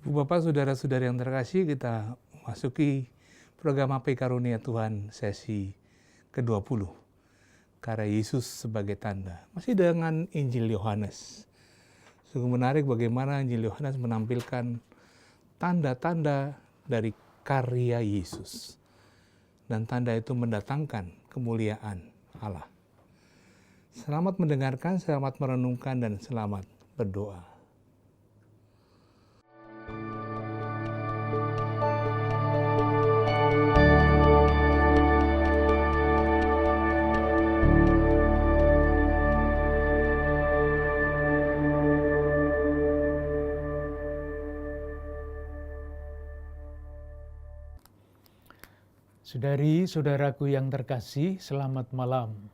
Ibu Bapak, saudara-saudari yang terkasih, kita masuki program Apa Karunia Tuhan sesi ke-20. Karya Yesus sebagai tanda. Masih dengan Injil Yohanes. Sungguh menarik bagaimana Injil Yohanes menampilkan tanda-tanda dari karya Yesus. Dan tanda itu mendatangkan kemuliaan Allah. Selamat mendengarkan, selamat merenungkan, dan selamat berdoa. Saudari-saudaraku yang terkasih, selamat malam.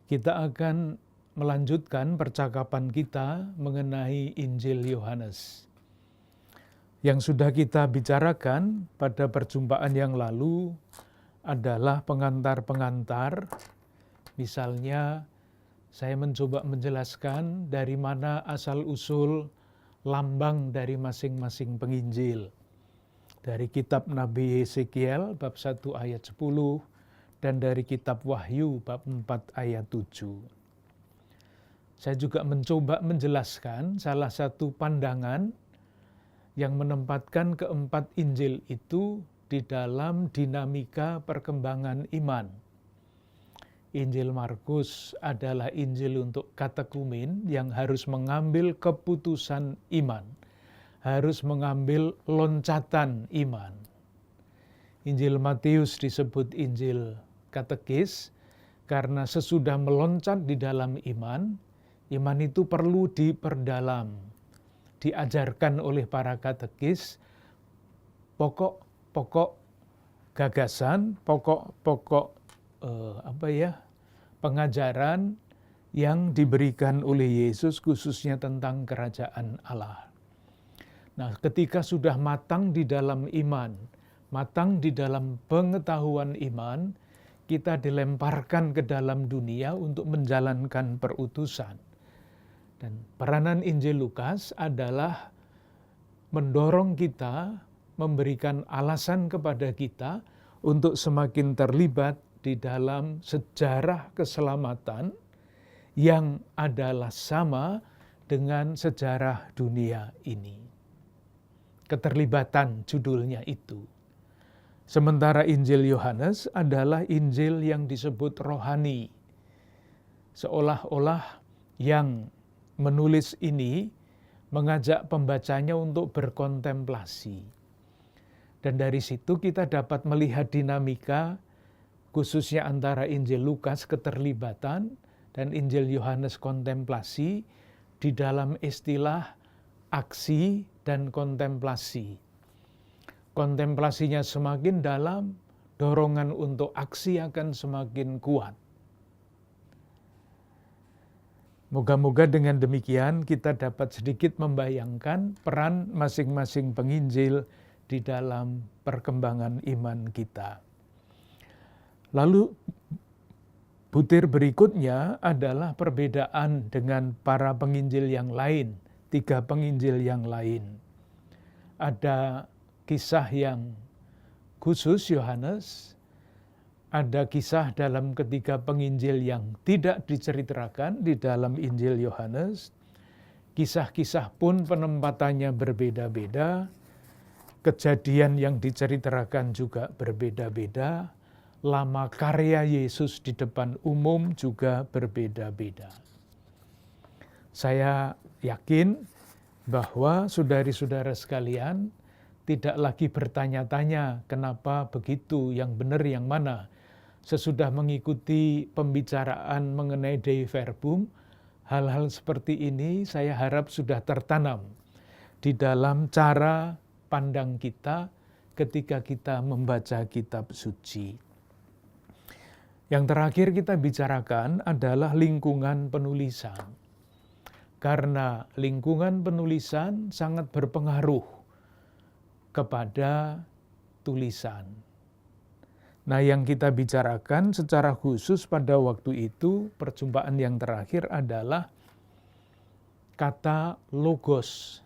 Kita akan melanjutkan percakapan kita mengenai Injil Yohanes. Yang sudah kita bicarakan pada perjumpaan yang lalu adalah pengantar-pengantar. Misalnya, saya mencoba menjelaskan dari mana asal-usul lambang dari masing-masing penginjil. Dari kitab Nabi Yeskiel bab 1 ayat 10 dan dari kitab Wahyu bab 4 ayat 7. Saya juga mencoba menjelaskan salah satu pandangan yang menempatkan keempat Injil itu di dalam dinamika perkembangan iman. Injil Markus adalah Injil untuk katekumen yang harus mengambil keputusan iman. Harus mengambil loncatan iman. Injil Matius disebut Injil katekis karena sesudah meloncat di dalam iman itu perlu diperdalam, diajarkan oleh para katekis pokok-pokok gagasan, pokok-pokok pengajaran yang diberikan oleh Yesus khususnya tentang kerajaan Allah. Nah, ketika sudah matang di dalam iman, matang di dalam pengetahuan iman, kita dilemparkan ke dalam dunia untuk menjalankan perutusan. Dan peranan Injil Lukas adalah mendorong kita, memberikan alasan kepada kita untuk semakin terlibat di dalam sejarah keselamatan yang adalah sama dengan sejarah dunia ini. Keterlibatan judulnya itu. Sementara Injil Yohanes adalah Injil yang disebut rohani. Seolah-olah yang menulis ini mengajak pembacanya untuk berkontemplasi. Dan dari situ kita dapat melihat dinamika khususnya antara Injil Lukas keterlibatan dan Injil Yohanes kontemplasi di dalam istilah aksi dan kontemplasi. Kontemplasinya semakin dalam, dorongan untuk aksi akan semakin kuat. Moga-moga dengan demikian kita dapat sedikit membayangkan peran masing-masing penginjil di dalam perkembangan iman kita. Lalu butir berikutnya adalah perbedaan dengan para penginjil yang lain. 3 penginjil yang lain. Ada kisah yang khusus Yohanes, ada kisah dalam ketiga penginjil yang tidak diceritakan di dalam Injil Yohanes. Kisah-kisah pun penempatannya berbeda-beda, kejadian yang diceritakan juga berbeda-beda, lama karya Yesus di depan umum juga berbeda-beda. Saya yakin bahwa saudari-saudara sekalian tidak lagi bertanya-tanya kenapa begitu, yang benar yang mana. Sesudah mengikuti pembicaraan mengenai Dei Verbum, hal-hal seperti ini saya harap sudah tertanam di dalam cara pandang kita ketika kita membaca kitab suci. Yang terakhir kita bicarakan adalah lingkungan penulisan. Karena lingkungan penulisan sangat berpengaruh kepada tulisan. Nah, yang kita bicarakan secara khusus pada waktu itu, perjumpaan yang terakhir adalah kata logos.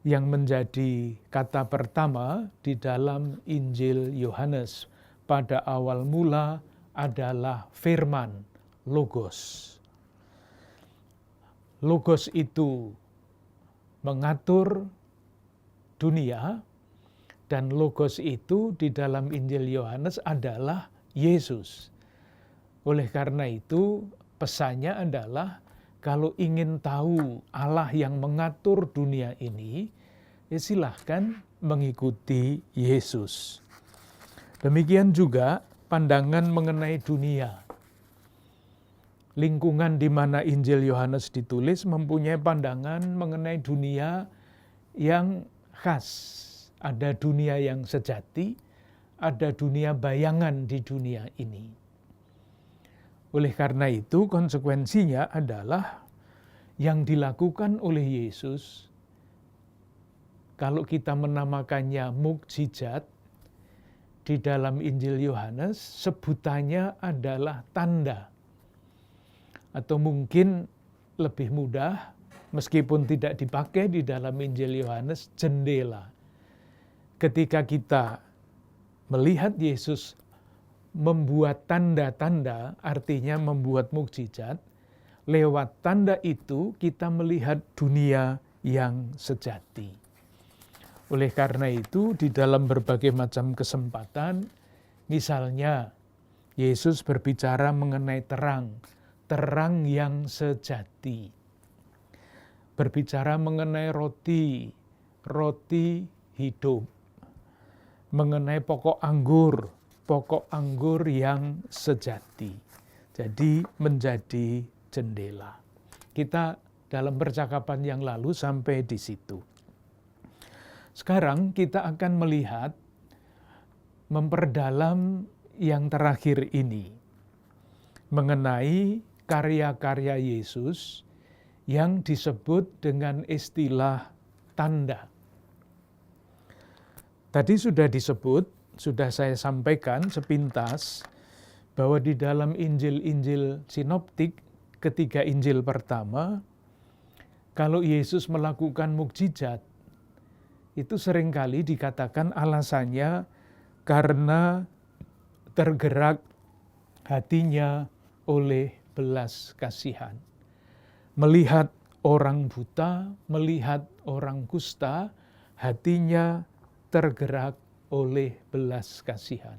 yang menjadi kata pertama di dalam Injil Yohanes. Pada awal mula adalah firman, logos. Logos itu mengatur dunia, dan logos itu di dalam Injil Yohanes adalah Yesus. Oleh karena itu, pesannya adalah kalau ingin tahu Allah yang mengatur dunia ini, ya silahkan mengikuti Yesus. Demikian juga pandangan mengenai dunia. Lingkungan di mana Injil Yohanes ditulis mempunyai pandangan mengenai dunia yang khas. Ada dunia yang sejati, ada dunia bayangan di dunia ini. Oleh karena itu, konsekuensinya adalah yang dilakukan oleh Yesus, kalau kita menamakannya mukjizat, di dalam Injil Yohanes sebutannya adalah tanda. Atau mungkin lebih mudah, meskipun tidak dipakai di dalam Injil Yohanes, jendela. Ketika kita melihat Yesus membuat tanda-tanda, artinya membuat mukjizat, lewat tanda itu kita melihat dunia yang sejati. Oleh karena itu, di dalam berbagai macam kesempatan, misalnya Yesus berbicara mengenai terang, terang yang sejati. Berbicara mengenai roti, roti hidup. Mengenai pokok anggur yang sejati. Jadi menjadi jendela. Kita dalam percakapan yang lalu sampai di situ. Sekarang kita akan melihat, memperdalam yang terakhir ini, mengenai karya-karya Yesus yang disebut dengan istilah tanda. Tadi sudah disebut, sudah saya sampaikan sepintas, bahwa di dalam Injil-Injil sinoptik, ketiga Injil pertama, kalau Yesus melakukan mukjizat, itu seringkali dikatakan alasannya karena tergerak hatinya oleh belas kasihan. Melihat orang buta, melihat orang kusta, hatinya tergerak oleh belas kasihan.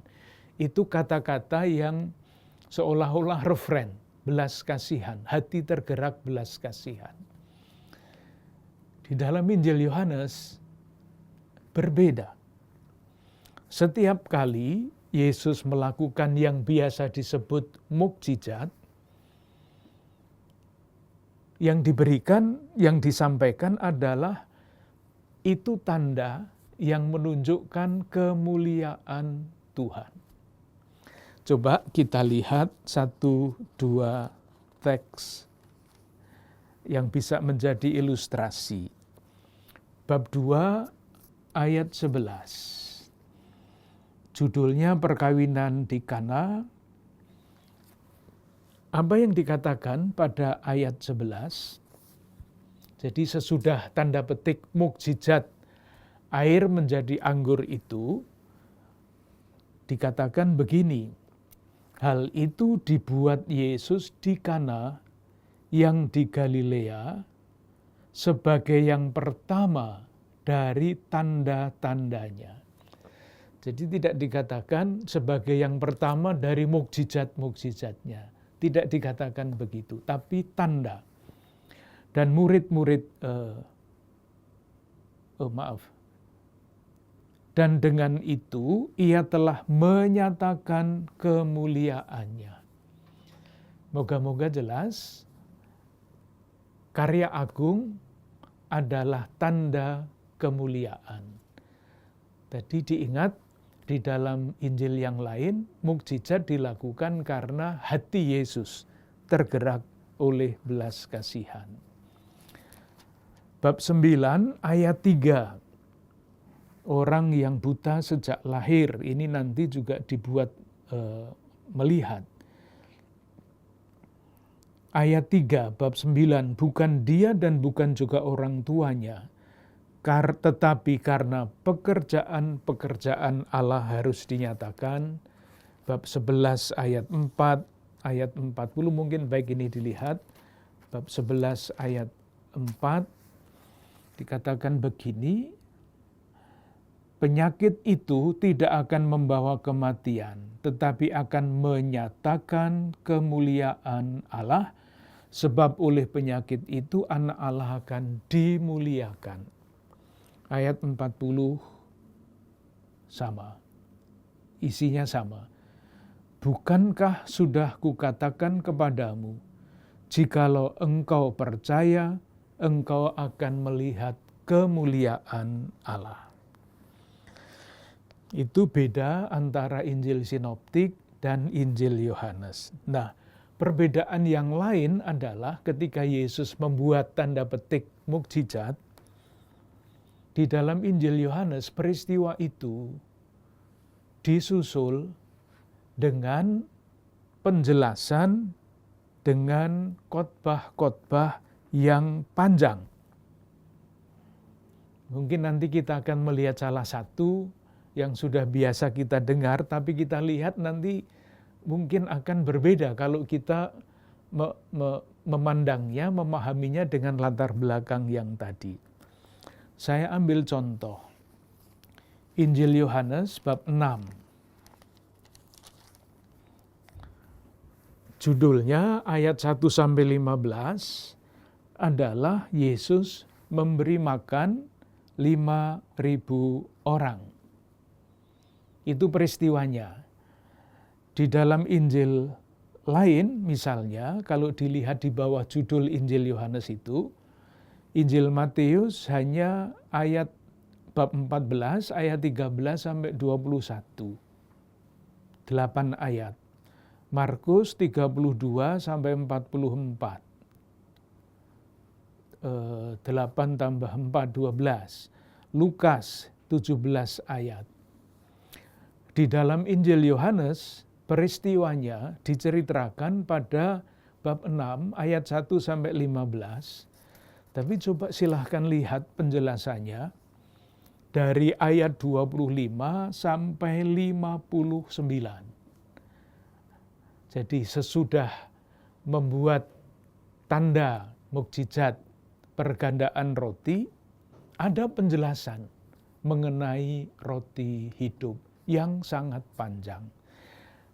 Itu kata-kata yang seolah-olah referen, belas kasihan, hati tergerak belas kasihan. Di dalam Injil Yohanes berbeda. Setiap kali Yesus melakukan yang biasa disebut mukjizat, yang diberikan, yang disampaikan adalah itu tanda yang menunjukkan kemuliaan Tuhan. Coba kita lihat 1-2 teks yang bisa menjadi ilustrasi. Bab 2 ayat 11. Judulnya perkawinan di Kana. Apa yang dikatakan pada ayat 11? Jadi sesudah tanda petik mukjizat air menjadi anggur itu, dikatakan begini, hal itu dibuat Yesus di Kana yang di Galilea sebagai yang pertama dari tanda-tandanya. Jadi tidak dikatakan sebagai yang pertama dari mukjizat-mukjizatnya. Tidak dikatakan begitu, tapi tanda. Dan dan dengan itu ia telah menyatakan kemuliaannya. Moga-moga jelas, karya agung adalah tanda kemuliaan. Tadi diingat, di dalam Injil yang lain, mukjizat dilakukan karena hati Yesus tergerak oleh belas kasihan. Bab 9 ayat 3. Orang yang buta sejak lahir, ini nanti juga dibuat melihat. Ayat 3 bab 9, bukan dia dan bukan juga orang tuanya, tetapi karena pekerjaan-pekerjaan Allah harus dinyatakan, bab 11 ayat 4, ayat 40 mungkin baik ini dilihat, bab 11 ayat 4 dikatakan begini, penyakit itu tidak akan membawa kematian, tetapi akan menyatakan kemuliaan Allah, sebab oleh penyakit itu anak Allah akan dimuliakan. Ayat 40 sama, isinya sama. Bukankah sudah kukatakan kepadamu, jikalau engkau percaya, engkau akan melihat kemuliaan Allah. Itu beda antara Injil Sinoptik dan Injil Yohanes. Nah, perbedaan yang lain adalah ketika Yesus membuat tanda petik mukjizat, di dalam Injil Yohanes peristiwa itu disusul dengan penjelasan dengan khotbah-khotbah yang panjang. Mungkin nanti kita akan melihat salah satu yang sudah biasa kita dengar, tapi kita lihat nanti mungkin akan berbeda kalau kita memandangnya, memahaminya dengan latar belakang yang tadi. Saya ambil contoh. Injil Yohanes bab 6. Judulnya ayat 1-15 adalah Yesus memberi makan 5.000 orang. Itu peristiwanya. Di dalam Injil lain misalnya, kalau dilihat di bawah judul Injil Yohanes itu, Injil Matius hanya ayat bab 14, ayat 13-21. 8 ayat. Markus 32-44. 8 tambah 4, 12. Lukas 17 ayat. Di dalam Injil Yohanes, peristiwanya diceritakan pada bab 6 ayat 1-15. Tapi coba silahkan lihat penjelasannya dari ayat 25 sampai 59. Jadi sesudah membuat tanda mukjizat pergandaan roti, ada penjelasan mengenai roti hidup yang sangat panjang.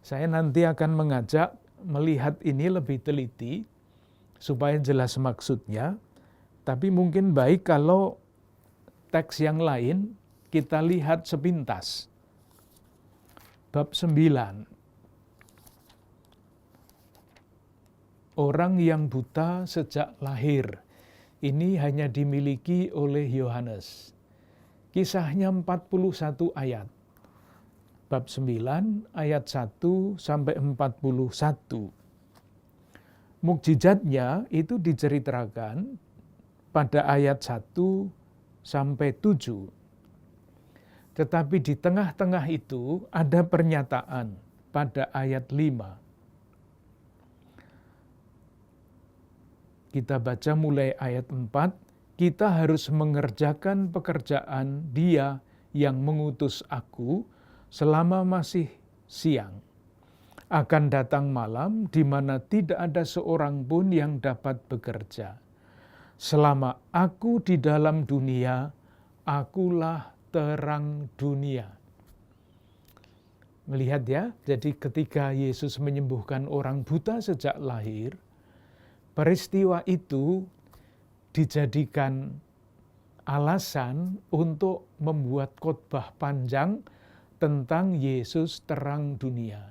Saya nanti akan mengajak melihat ini lebih teliti supaya jelas maksudnya. Tapi mungkin baik kalau teks yang lain kita lihat sepintas. Bab 9. Orang yang buta sejak lahir. Ini hanya dimiliki oleh Yohanes. Kisahnya 41 ayat. Bab 9 ayat 1-41. Mukjizatnya itu diceritakan pada ayat 1-7. Tetapi di tengah-tengah itu ada pernyataan pada ayat 5. Kita baca mulai ayat 4, kita harus mengerjakan pekerjaan Dia yang mengutus aku selama masih siang. Akan datang malam di mana tidak ada seorang pun yang dapat bekerja. Selama aku di dalam dunia, akulah terang dunia. Melihat ya, jadi ketika Yesus menyembuhkan orang buta sejak lahir, peristiwa itu dijadikan alasan untuk membuat khotbah panjang tentang Yesus terang dunia.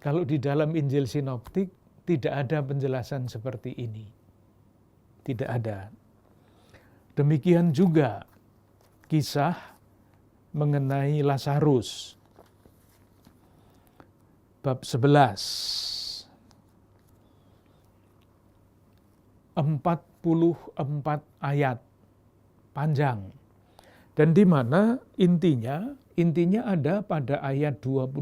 Kalau di dalam Injil Sinoptik tidak ada penjelasan seperti ini. Tidak ada. Demikian juga kisah mengenai Lazarus. Bab 11. 44 ayat panjang. Dan di mana intinya ada pada ayat 25.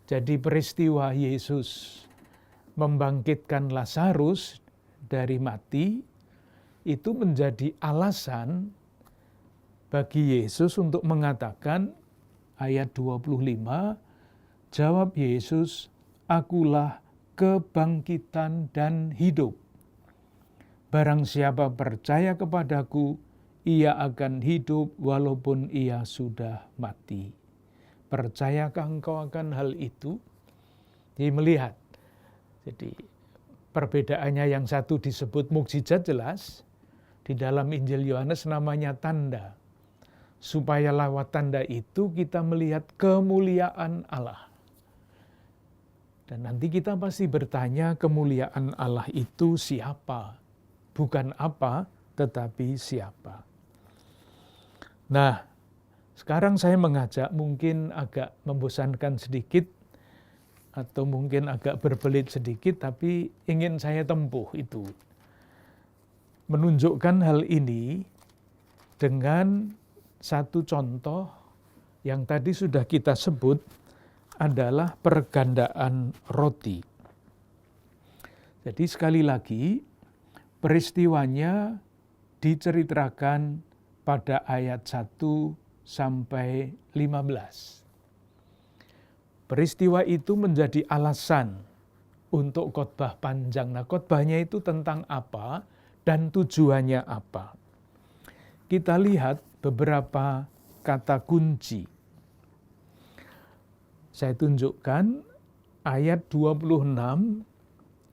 Jadi peristiwa Yesus membangkitkan Lazarus dari mati itu menjadi alasan bagi Yesus untuk mengatakan ayat 25, jawab Yesus, "Akulah kebangkitan dan hidup. Barang siapa percaya kepadaku, ia akan hidup walaupun ia sudah mati." Percayakah engkau akan hal itu? Jadi melihat. Jadi perbedaannya yang satu disebut mukjizat jelas, di dalam Injil Yohanes namanya tanda. Supaya lewat tanda itu kita melihat kemuliaan Allah. Dan nanti kita pasti bertanya kemuliaan Allah itu siapa? Bukan apa, tetapi siapa. Nah, sekarang saya mengajak mungkin agak membosankan sedikit, atau mungkin agak berbelit sedikit, tapi ingin saya tempuh itu. Menunjukkan hal ini dengan satu contoh yang tadi sudah kita sebut adalah pergandaan roti. Jadi sekali lagi, peristiwanya diceritakan pada ayat 1 sampai 15. Peristiwa itu menjadi alasan untuk khotbah panjang. Nah, khotbahnya itu tentang apa dan tujuannya apa? Kita lihat beberapa kata kunci. Saya tunjukkan ayat 26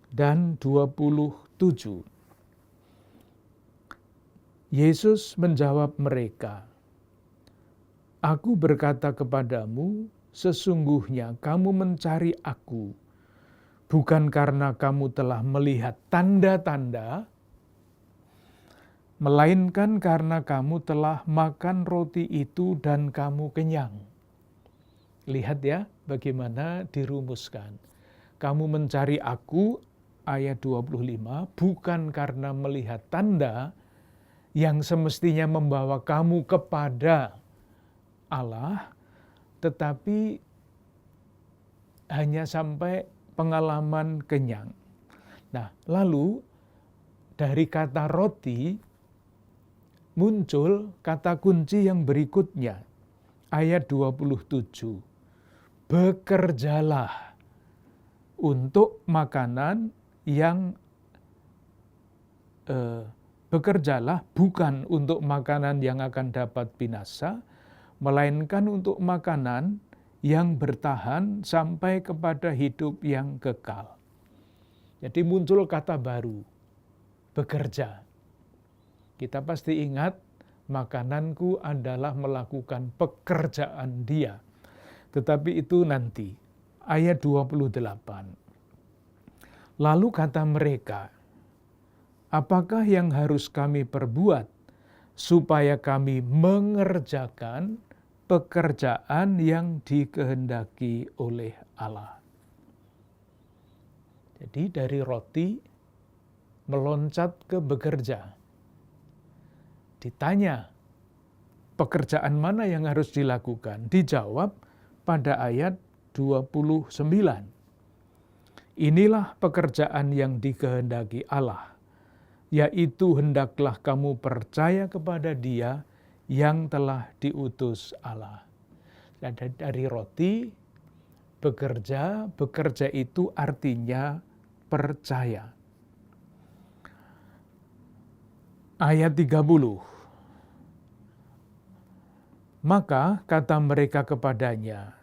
dan 27. Yesus menjawab mereka, "Aku berkata kepadamu, sesungguhnya kamu mencari aku, bukan karena kamu telah melihat tanda-tanda, melainkan karena kamu telah makan roti itu dan kamu kenyang." Lihat ya bagaimana dirumuskan. Kamu mencari aku, ayat 25, bukan karena melihat tanda yang semestinya membawa kamu kepada Allah, tetapi hanya sampai pengalaman kenyang. Nah, lalu dari kata roti muncul kata kunci yang berikutnya, ayat 27. Bekerjalah untuk makanan yang bekerjalah bukan untuk makanan yang akan dapat binasa, melainkan untuk makanan yang bertahan sampai kepada hidup yang kekal. Jadi muncul kata baru, bekerja. Kita pasti ingat, makananku adalah melakukan pekerjaan Dia. Tetapi itu nanti, ayat 28. Lalu kata mereka, apakah yang harus kami perbuat supaya kami mengerjakan pekerjaan yang dikehendaki oleh Allah? Jadi dari roti meloncat ke bekerja. Ditanya, pekerjaan mana yang harus dilakukan? Dijawab pada ayat 29. Inilah pekerjaan yang dikehendaki Allah, yaitu hendaklah kamu percaya kepada Dia yang telah diutus Allah. Dari roti, bekerja itu artinya percaya. Ayat 30. Maka kata mereka kepadanya,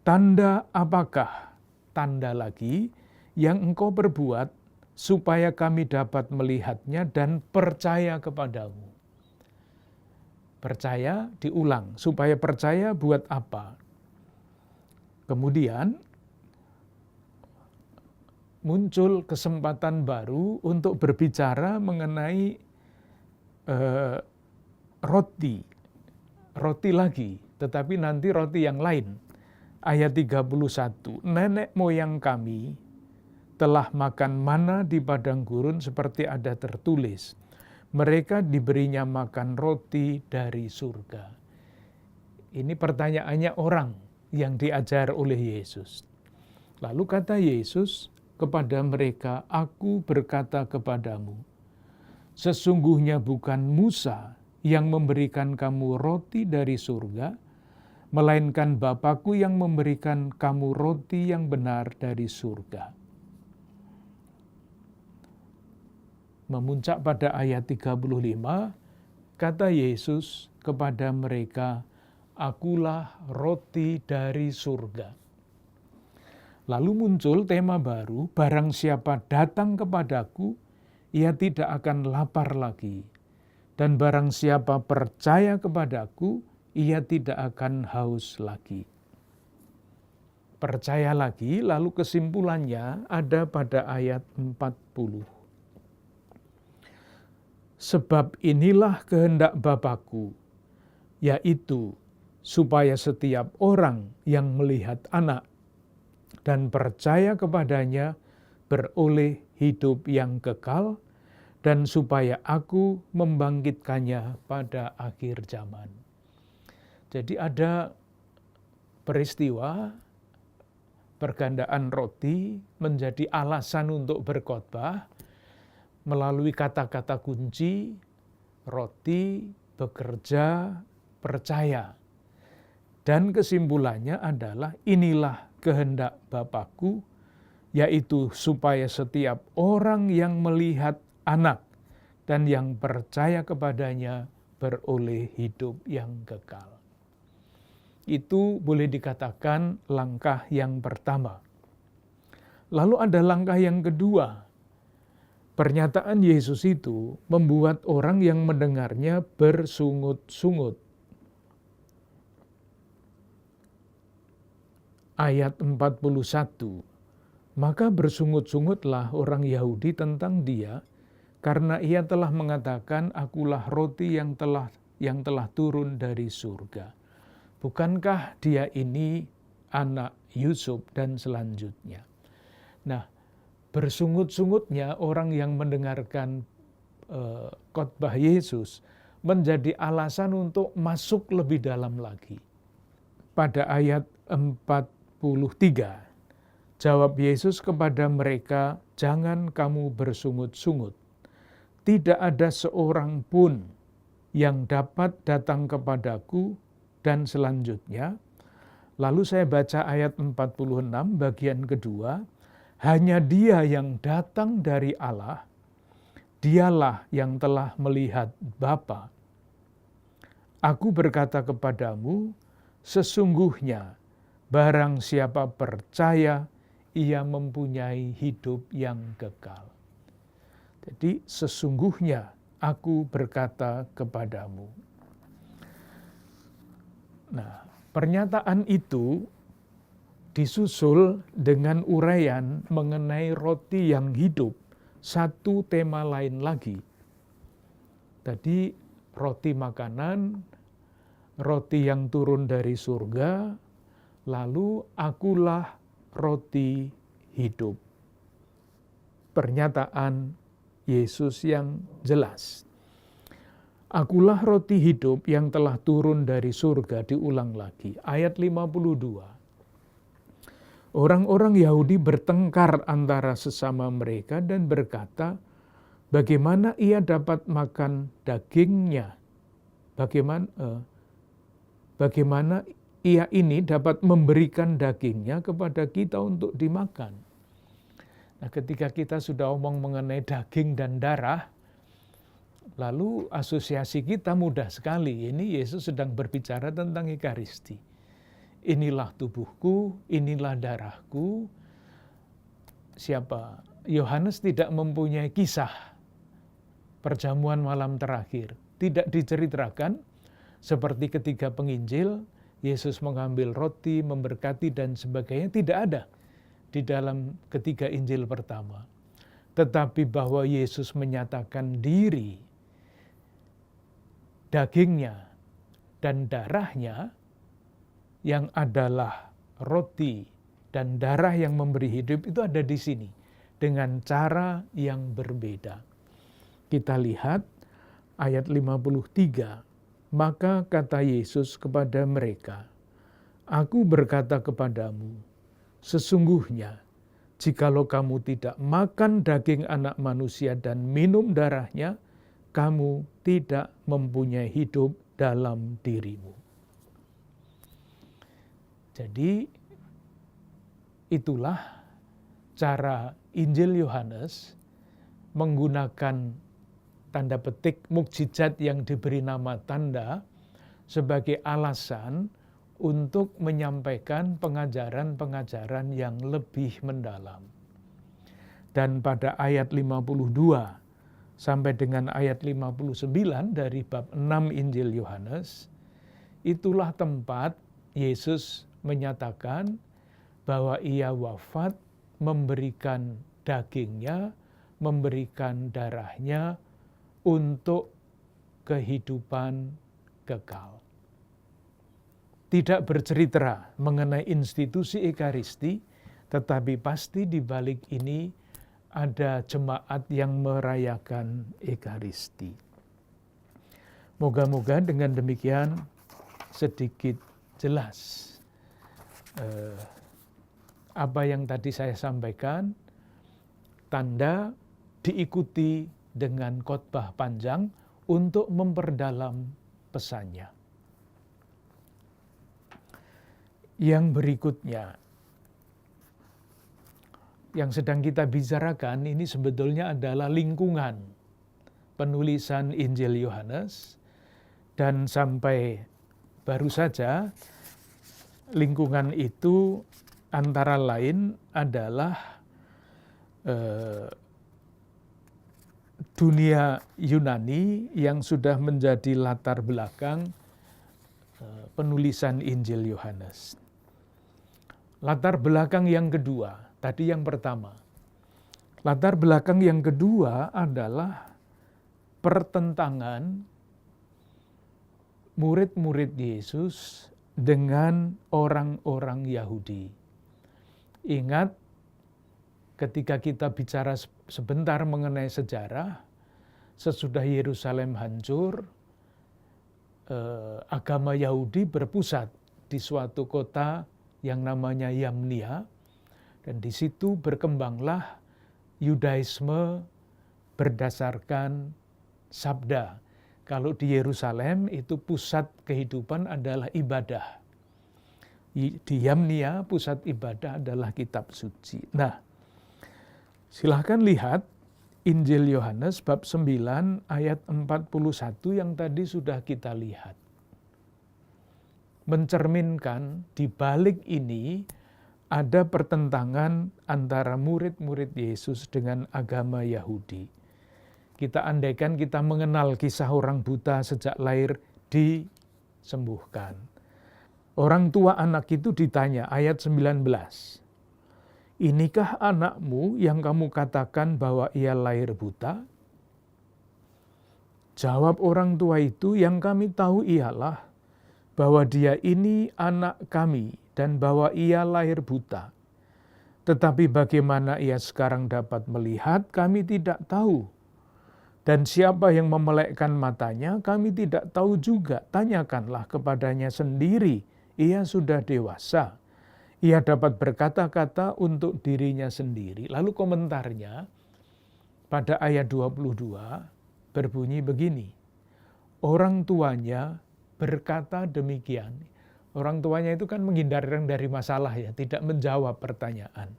tanda apakah, tanda lagi, yang engkau perbuat supaya kami dapat melihatnya dan percaya kepadamu? Percaya diulang, supaya percaya buat apa? Kemudian muncul kesempatan baru untuk berbicara mengenai roti lagi, tetapi nanti roti yang lain. Ayat 31, nenek moyang kami telah makan mana di padang gurun seperti ada tertulis, mereka diberinya makan roti dari surga. Ini pertanyaannya orang yang diajar oleh Yesus. Lalu kata Yesus kepada mereka, aku berkata kepadamu, Sesungguhnya bukan Musa yang memberikan kamu roti dari surga, melainkan Bapa-Ku yang memberikan kamu roti yang benar dari surga. Memuncak pada ayat 35, kata Yesus kepada mereka, "Akulah roti dari surga." Lalu muncul tema baru, barang siapa datang kepadaku, ia tidak akan lapar lagi. Dan barang siapa percaya kepadaku, ia tidak akan haus lagi. Percaya lagi, lalu kesimpulannya ada pada ayat 40. Sebab inilah kehendak Bapa-Ku, yaitu supaya setiap orang yang melihat Anak dan percaya kepadanya beroleh hidup yang kekal, dan supaya Aku membangkitkannya pada akhir zaman. Jadi ada peristiwa pergandaan roti menjadi alasan untuk berkhotbah melalui kata-kata kunci, roti, bekerja, percaya. Dan kesimpulannya adalah inilah kehendak Bapa-Ku, yaitu supaya setiap orang yang melihat Anak dan yang percaya kepadanya beroleh hidup yang kekal. Itu boleh dikatakan langkah yang pertama. Lalu ada langkah yang kedua. Pernyataan Yesus itu membuat orang yang mendengarnya bersungut-sungut. Ayat 41, maka bersungut-sungutlah orang Yahudi tentang Dia, karena Ia telah mengatakan, "Akulah roti yang telah turun dari surga." Bukankah Dia ini anak Yusuf dan selanjutnya? Nah, bersungut-sungutnya orang yang mendengarkan khotbah Yesus menjadi alasan untuk masuk lebih dalam lagi. Pada ayat 43, jawab Yesus kepada mereka, "Jangan kamu bersungut-sungut. Tidak ada seorang pun yang dapat datang kepadaku," dan selanjutnya. Lalu saya baca ayat 46 bagian kedua, "Hanya Dia yang datang dari Allah, Dialah yang telah melihat Bapa. Aku berkata kepadamu, sesungguhnya barang siapa percaya, ia mempunyai hidup yang kekal." Jadi sesungguhnya aku berkata kepadamu. Nah, pernyataan itu disusul dengan uraian mengenai roti yang hidup, satu tema lain lagi. Tadi roti makanan, roti yang turun dari surga, lalu akulah roti hidup. Pernyataan Yesus yang jelas. Akulah roti hidup yang telah turun dari surga, diulang lagi. Ayat 52. Orang-orang Yahudi bertengkar antara sesama mereka dan berkata, bagaimana ia dapat makan dagingnya? Bagaimana ia ini dapat memberikan dagingnya kepada kita untuk dimakan? Nah, ketika kita sudah omong mengenai daging dan darah, lalu asosiasi kita mudah sekali. Ini Yesus sedang berbicara tentang Ekaristi. Inilah tubuhku, inilah darahku. Siapa? Yohanes tidak mempunyai kisah perjamuan malam terakhir. Tidak diceritakan seperti ketiga penginjil, Yesus mengambil roti, memberkati dan sebagainya. Tidak ada di dalam ketiga Injil pertama. Tetapi bahwa Yesus menyatakan diri, dagingnya dan darahnya yang adalah roti dan darah yang memberi hidup itu ada di sini dengan cara yang berbeda. Kita lihat ayat 53. Maka kata Yesus kepada mereka, "Aku berkata kepadamu, sesungguhnya jikalau kamu tidak makan daging Anak Manusia dan minum darahnya, kamu tidak mempunyai hidup dalam dirimu. Jadi itulah cara Injil Yohanes menggunakan tanda petik mukjizat yang diberi nama tanda sebagai alasan untuk menyampaikan pengajaran-pengajaran yang lebih mendalam. Dan pada ayat 52 sampai dengan ayat 59 dari bab 6 Injil Yohanes, itulah tempat Yesus menyatakan bahwa ia wafat memberikan dagingnya, memberikan darahnya untuk kehidupan kekal. Tidak bercerita mengenai institusi Ekaristi, tetapi pasti di balik ini ada jemaat yang merayakan Ekaristi. Moga-moga dengan demikian sedikit jelas apa yang tadi saya sampaikan, tanda diikuti dengan khotbah panjang untuk memperdalam pesannya. Yang berikutnya, yang sedang kita bicarakan ini sebetulnya adalah lingkungan penulisan Injil Yohanes, dan sampai baru saja lingkungan itu antara lain adalah dunia Yunani yang sudah menjadi latar belakang penulisan Injil Yohanes. Latar belakang yang kedua, tadi yang pertama. Latar belakang yang kedua adalah pertentangan murid-murid Yesus dengan orang-orang Yahudi. Ingat, ketika kita bicara sebentar mengenai sejarah, sesudah Yerusalem hancur, agama Yahudi berpusat di suatu kota yang namanya Yamnia, dan di situ berkembanglah Yudaisme berdasarkan sabda. Kalau di Yerusalem itu pusat kehidupan adalah ibadah. Di Yamnia pusat ibadah adalah kitab suci. Nah, silahkan lihat Injil Yohanes bab 9 ayat 41 yang tadi sudah kita lihat. Mencerminkan di balik ini ada pertentangan antara murid-murid Yesus dengan agama Yahudi. Kita andaikan kita mengenal kisah orang buta sejak lahir disembuhkan. Orang tua anak itu ditanya, ayat 19. Inikah anakmu yang kamu katakan bahwa ia lahir buta? Jawab orang tua itu, yang kami tahu ialah bahwa dia ini anak kami dan bahwa ia lahir buta. Tetapi bagaimana ia sekarang dapat melihat, kami tidak tahu. Dan siapa yang memelekkan matanya, kami tidak tahu juga. Tanyakanlah kepadanya sendiri, ia sudah dewasa. Ia dapat berkata-kata untuk dirinya sendiri. Lalu komentarnya pada ayat 22 berbunyi begini. Orang tuanya berkata demikian. Orang tuanya itu kan menghindarkan dari masalah ya, tidak menjawab pertanyaan.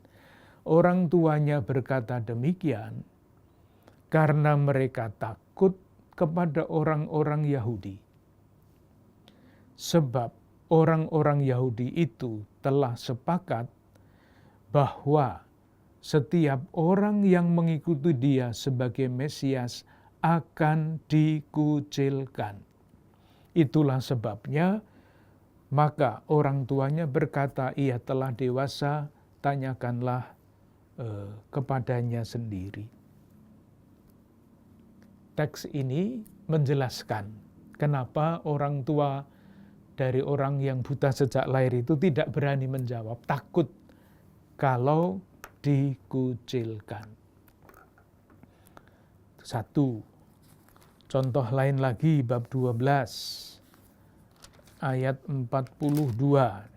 Orang tuanya berkata demikian karena mereka takut kepada orang-orang Yahudi. Sebab orang-orang Yahudi itu telah sepakat bahwa setiap orang yang mengikuti dia sebagai Mesias akan dikucilkan. Itulah sebabnya, maka orang tuanya berkata, ia telah dewasa, tanyakanlah kepadanya sendiri. Teks ini menjelaskan kenapa orang tua dari orang yang buta sejak lahir itu tidak berani menjawab, takut kalau dikucilkan. Satu. Contoh lain lagi bab 12 ayat 42.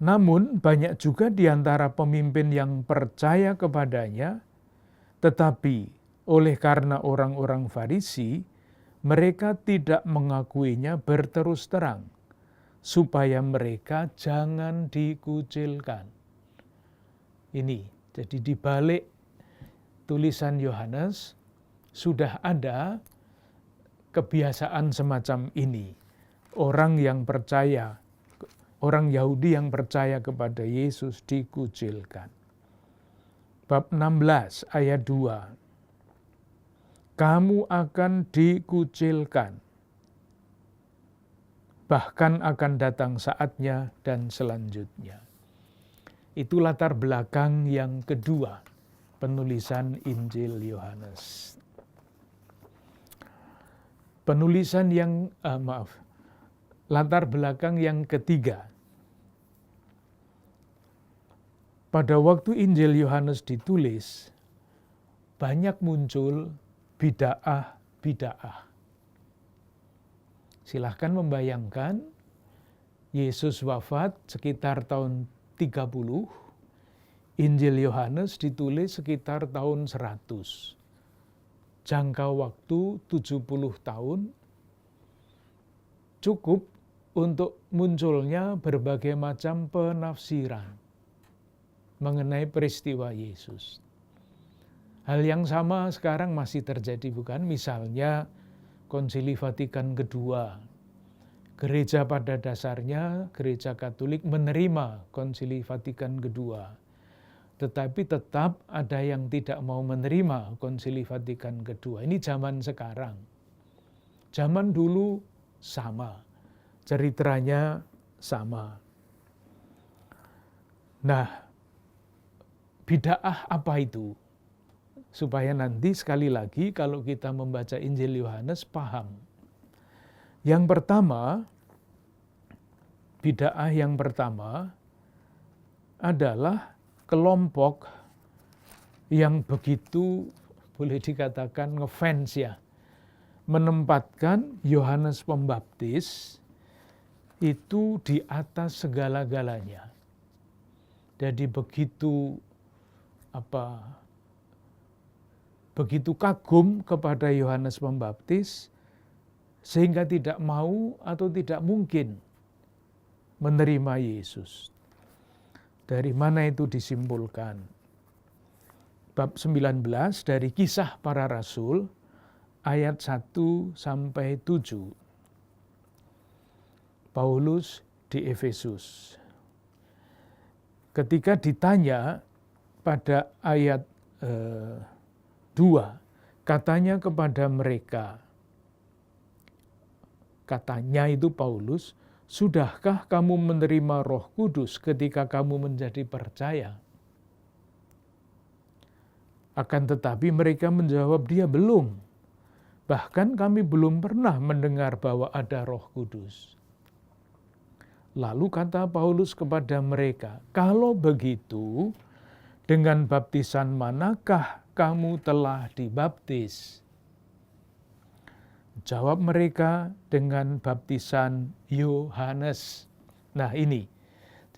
Namun banyak juga di antara pemimpin yang percaya kepadanya, tetapi oleh karena orang-orang Farisi, mereka tidak mengakuinya berterus terang, supaya mereka jangan dikucilkan. Ini, jadi di balik tulisan Yohanes, sudah ada kebiasaan semacam ini. Orang yang percaya, orang Yahudi yang percaya kepada Yesus dikucilkan. Bab 16 ayat 2. Kamu akan dikucilkan, bahkan akan datang saatnya dan selanjutnya. Itu latar belakang yang kedua penulisan Injil Yohanes. Latar belakang yang ketiga. Pada waktu Injil Yohanes ditulis, banyak muncul bid'ah-bid'ah. Silahkan membayangkan, Yesus wafat sekitar tahun 30, Injil Yohanes ditulis sekitar tahun 100. Jangka waktu 70 tahun, cukup untuk munculnya berbagai macam penafsiran mengenai peristiwa Yesus. Hal yang sama sekarang masih terjadi, bukan? Misalnya Konsili Vatikan II. Gereja pada dasarnya, Gereja Katolik menerima Konsili Vatikan II. Tetapi tetap ada yang tidak mau menerima Konsili Vatikan II. Ini zaman sekarang. Zaman dulu sama. Ceritanya sama. Nah, bid'ah apa itu? Supaya nanti sekali lagi kalau kita membaca Injil Yohanes paham. Yang pertama, bid'ah yang pertama adalah kelompok yang begitu boleh dikatakan ngefans ya, menempatkan Yohanes Pembaptis itu di atas segala-galanya. Jadi begitu kagum kepada Yohanes Pembaptis sehingga tidak mau atau tidak mungkin menerima Yesus. Dari mana itu disimpulkan? Bab 19 dari Kisah Para Rasul ayat 1 sampai 7. Paulus di Efesus. Ketika ditanya pada ayat 2, katanya kepada mereka, katanya itu Paulus, sudahkah kamu menerima Roh Kudus ketika kamu menjadi percaya? Akan tetapi mereka menjawab dia belum. Bahkan kami belum pernah mendengar bahwa ada Roh Kudus. Lalu kata Paulus kepada mereka, kalau begitu, dengan baptisan manakah kamu telah dibaptis? Jawab mereka, dengan baptisan Yohanes. Nah ini,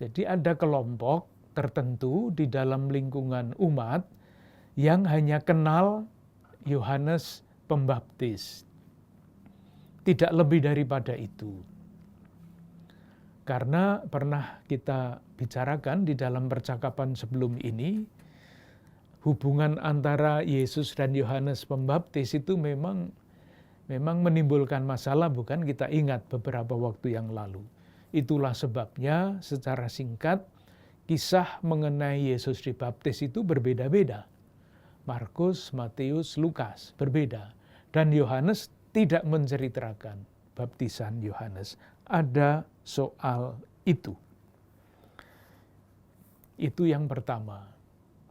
jadi ada kelompok tertentu di dalam lingkungan umat yang hanya kenal Yohanes Pembaptis. Tidak lebih daripada itu. Karena pernah kita bicarakan di dalam percakapan sebelum ini, hubungan antara Yesus dan Yohanes Pembaptis itu memang menimbulkan masalah, bukan? Kita ingat beberapa waktu yang lalu. Itulah sebabnya secara singkat kisah mengenai Yesus dibaptis itu berbeda-beda. Markus, Matius, Lukas berbeda. Dan Yohanes tidak menceritakan baptisan Yohanes. Ada soal itu. Itu yang pertama.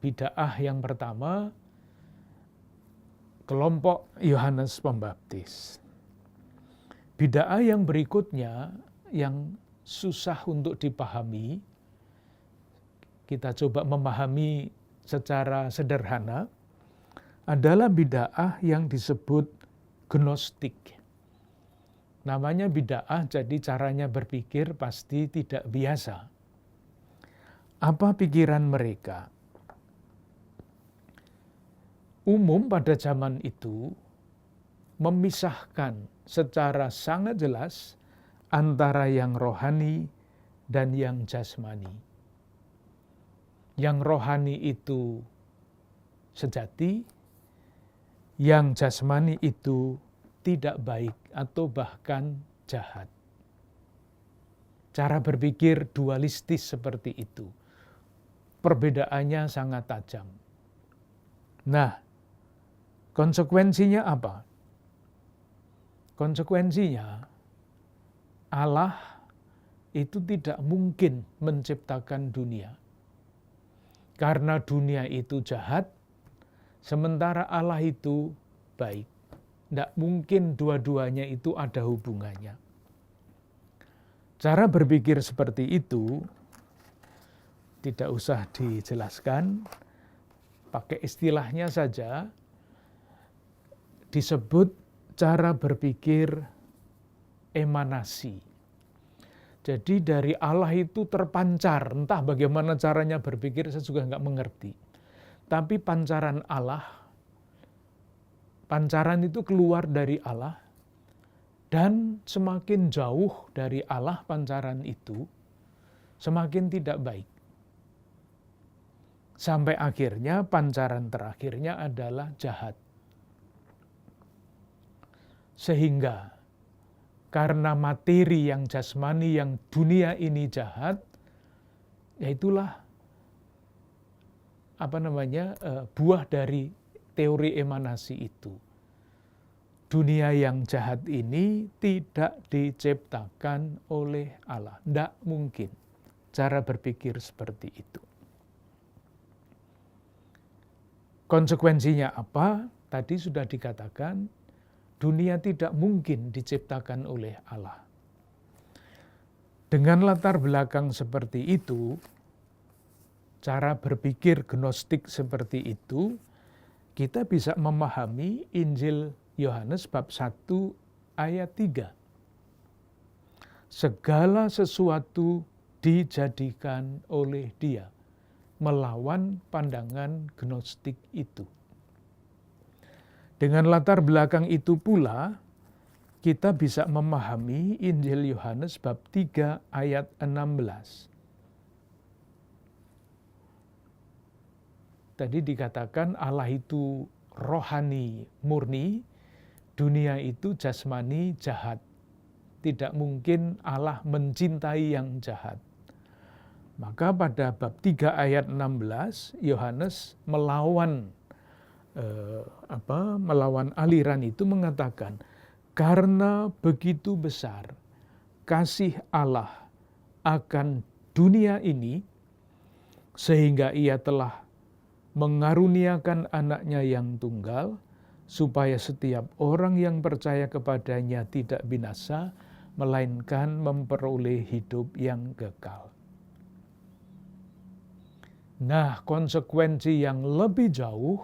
Bid'ah yang pertama, kelompok Yohanes Pembaptis. Bid'ah yang berikutnya yang susah untuk dipahami, kita coba memahami secara sederhana, adalah bid'ah yang disebut gnostik. Namanya bid'ah, jadi caranya berpikir pasti tidak biasa. Apa pikiran mereka? Umum pada zaman itu memisahkan secara sangat jelas antara yang rohani dan yang jasmani. Yang rohani itu sejati, yang jasmani itu tidak baik atau bahkan jahat. Cara berpikir dualistis seperti itu. Perbedaannya sangat tajam. Nah, konsekuensinya apa? Konsekuensinya, Allah itu tidak mungkin menciptakan dunia. Karena dunia itu jahat, sementara Allah itu baik. Tidak mungkin dua-duanya itu ada hubungannya. Cara berpikir seperti itu tidak usah dijelaskan, pakai istilahnya saja disebut cara berpikir emanasi. Jadi dari Allah itu terpancar, entah bagaimana caranya berpikir saya juga nggak mengerti. Tapi pancaran Allah, pancaran itu keluar dari Allah, dan semakin jauh dari Allah pancaran itu, semakin tidak baik. Sampai akhirnya pancaran terakhirnya adalah jahat. Sehingga karena materi yang jasmani, yang dunia ini jahat, yaitulah buah dari teori emanasi itu. Dunia yang jahat ini tidak diciptakan oleh Allah. Tidak mungkin cara berpikir seperti itu. Konsekuensinya apa? Tadi sudah dikatakan, dunia tidak mungkin diciptakan oleh Allah. Dengan latar belakang seperti itu, cara berpikir gnostik seperti itu, kita bisa memahami Injil Yohanes bab 1 ayat 3. Segala sesuatu dijadikan oleh Dia, melawan pandangan gnostik itu. Dengan latar belakang itu pula, kita bisa memahami Injil Yohanes bab 3 ayat 16. Tadi dikatakan Allah itu rohani murni, dunia itu jasmani jahat. Tidak mungkin Allah mencintai yang jahat. Maka pada bab 3 ayat 16, Yohanes melawan aliran itu mengatakan, karena begitu besar kasih Allah akan dunia ini, sehingga Ia telah mengaruniakan anaknya yang tunggal, supaya setiap orang yang percaya kepadanya tidak binasa, melainkan memperoleh hidup yang kekal. Nah, konsekuensi yang lebih jauh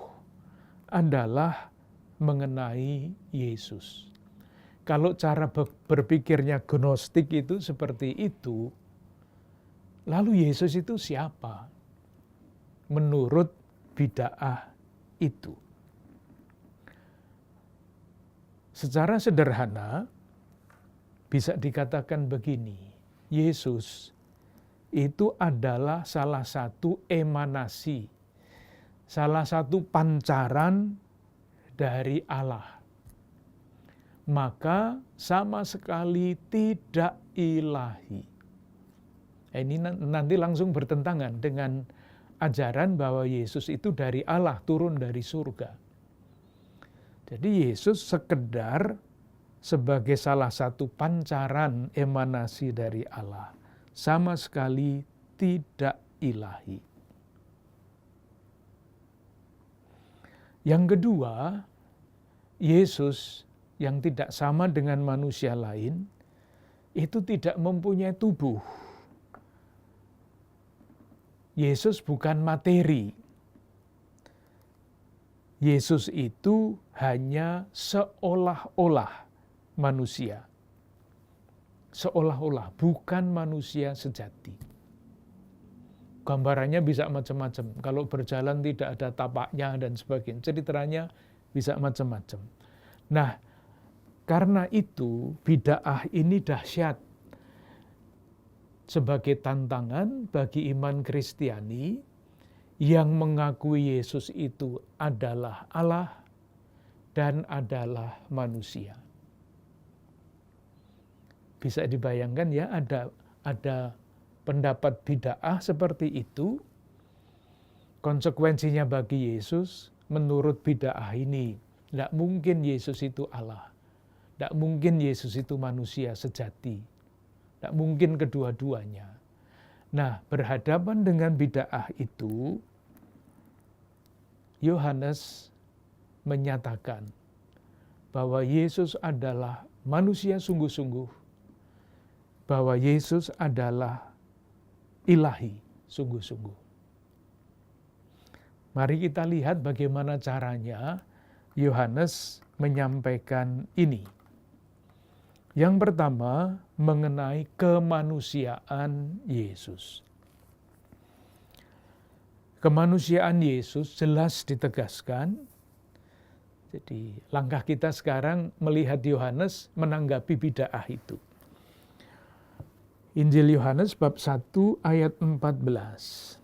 adalah mengenai Yesus. Kalau cara berpikirnya gnostik itu seperti itu, lalu Yesus itu siapa? Menurut bid'ah itu. Secara sederhana, bisa dikatakan begini, Yesus itu adalah salah satu emanasi, salah satu pancaran dari Allah. Maka sama sekali tidak ilahi. Ini nanti langsung bertentangan dengan ajaran bahwa Yesus itu dari Allah, turun dari surga. Jadi Yesus sekedar sebagai salah satu pancaran emanasi dari Allah, sama sekali tidak ilahi. Yang kedua, Yesus yang tidak sama dengan manusia lain, itu tidak mempunyai tubuh. Yesus bukan materi. Yesus itu hanya seolah-olah manusia. Seolah-olah, bukan manusia sejati. gambarannya bisa macam-macam. Kalau berjalan tidak ada tapaknya dan sebagainya. Ceritanya bisa macam-macam. Nah, karena itu bid'ah ini dahsyat sebagai tantangan bagi iman Kristiani yang mengakui Yesus itu adalah Allah dan adalah manusia. Bisa dibayangkan ya, ada pendapat bid'ah seperti itu. Konsekuensinya bagi Yesus, menurut bid'ah ini, tidak mungkin Yesus itu Allah. Tidak mungkin Yesus itu manusia sejati. Tidak mungkin kedua-duanya. Nah, berhadapan dengan bid'ah itu, Yohanes menyatakan bahwa Yesus adalah manusia sungguh-sungguh, bahwa Yesus adalah ilahi sungguh-sungguh. Mari kita lihat bagaimana caranya Yohanes menyampaikan ini. Yang pertama, mengenai kemanusiaan Yesus. Kemanusiaan Yesus jelas ditegaskan. Jadi langkah kita sekarang melihat Yohanes menanggapi bid'ah itu. Injil Yohanes bab 1 ayat 14.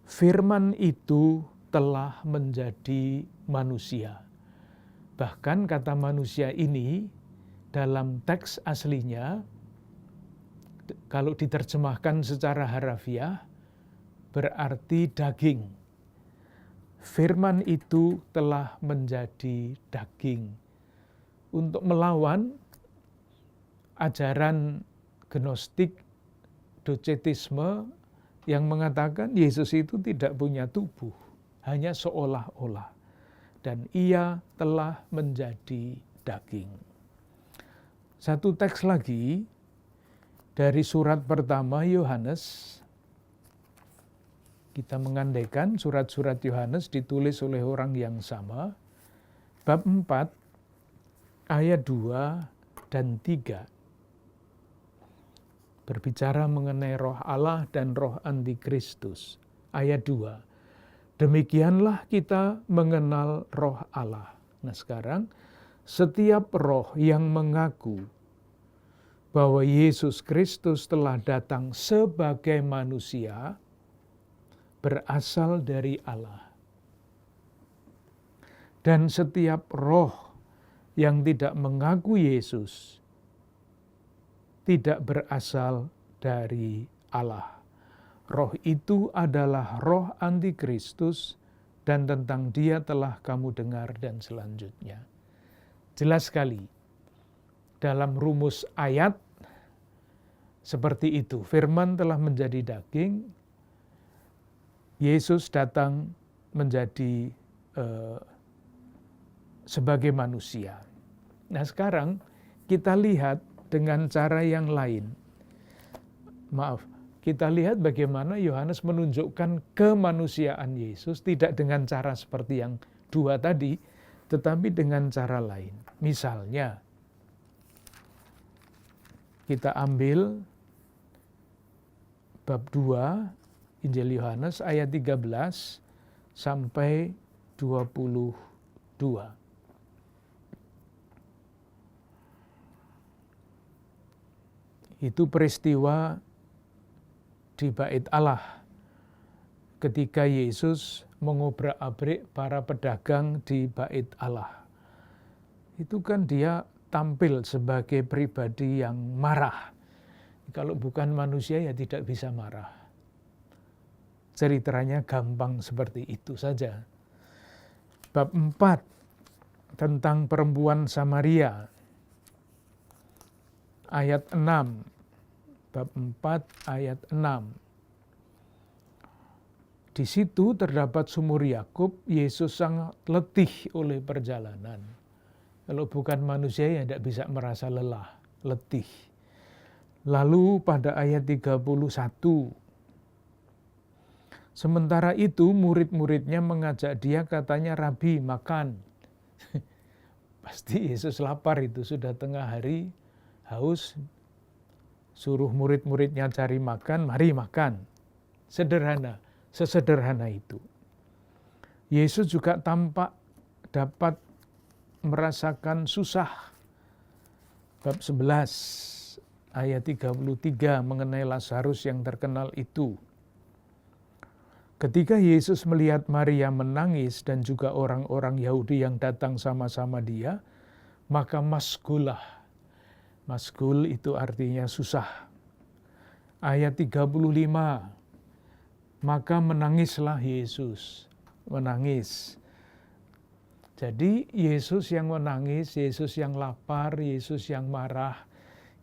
Firman itu telah menjadi manusia. Bahkan kata manusia ini dalam teks aslinya, kalau diterjemahkan secara harafiah, berarti daging. Firman itu telah menjadi daging. Untuk melawan ajaran gnostik, docetisme yang mengatakan Yesus itu tidak punya tubuh, hanya seolah-olah. Dan ia telah menjadi daging. Satu teks lagi dari surat pertama Yohanes. Kita mengandaikan surat-surat Yohanes ditulis oleh orang yang sama. Bab 4 ayat 2 dan 3. Berbicara mengenai roh Allah dan roh antikristus. Ayat 2. Demikianlah kita mengenal roh Allah. Nah sekarang, setiap roh yang mengaku bahwa Yesus Kristus telah datang sebagai manusia, berasal dari Allah. Dan setiap roh yang tidak mengaku Yesus, tidak berasal dari Allah. Roh itu adalah roh antikristus dan tentang dia telah kamu dengar dan selanjutnya. Jelas sekali dalam rumus ayat seperti itu. Firman telah menjadi daging, Yesus datang menjadi sebagai manusia. Nah sekarang kita lihat dengan cara yang lain. Kita lihat bagaimana Yohanes menunjukkan kemanusiaan Yesus tidak dengan cara seperti yang dua tadi, tetapi dengan cara lain. Misalnya, kita ambil bab 2 Injil Yohanes ayat 13 sampai 22. Itu peristiwa di Bait Allah ketika Yesus mengobrak-abrik para pedagang di Bait Allah. Itu kan dia tampil sebagai pribadi yang marah. Kalau bukan manusia ya tidak bisa marah. Ceritanya gampang seperti itu saja. Bab 4 tentang perempuan Samaria. Ayat 6. Bab 4 ayat 6. Di situ terdapat sumur Yakub. Yesus sangat letih oleh perjalanan. Kalau bukan manusia ya tidak bisa merasa lelah, letih. Lalu pada ayat 31. Sementara itu murid-muridnya mengajak dia, katanya, Rabi, makan. Pasti Yesus lapar itu, sudah tengah hari, haus. suruh murid-muridnya cari makan, mari makan. Sederhana, sesederhana itu. Yesus juga tampak dapat merasakan susah. Bab 11 ayat 33 mengenai Lazarus yang terkenal itu. Ketika Yesus melihat Maria menangis dan juga orang-orang Yahudi yang datang sama-sama dia, maka masgulah. Masgul itu artinya susah. Ayat 35, maka menangislah Yesus. Menangis. Jadi Yesus yang menangis, Yesus yang lapar, Yesus yang marah,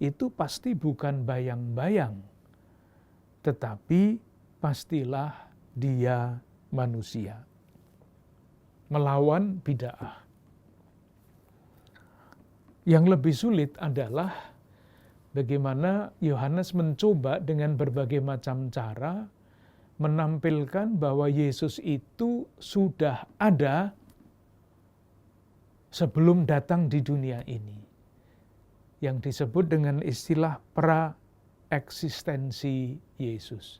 itu pasti bukan bayang-bayang. Tetapi pastilah dia manusia. Melawan bid'ah. Yang lebih sulit adalah bagaimana Yohanes mencoba dengan berbagai macam cara menampilkan bahwa Yesus itu sudah ada sebelum datang di dunia ini. Yang disebut dengan istilah pra-eksistensi Yesus.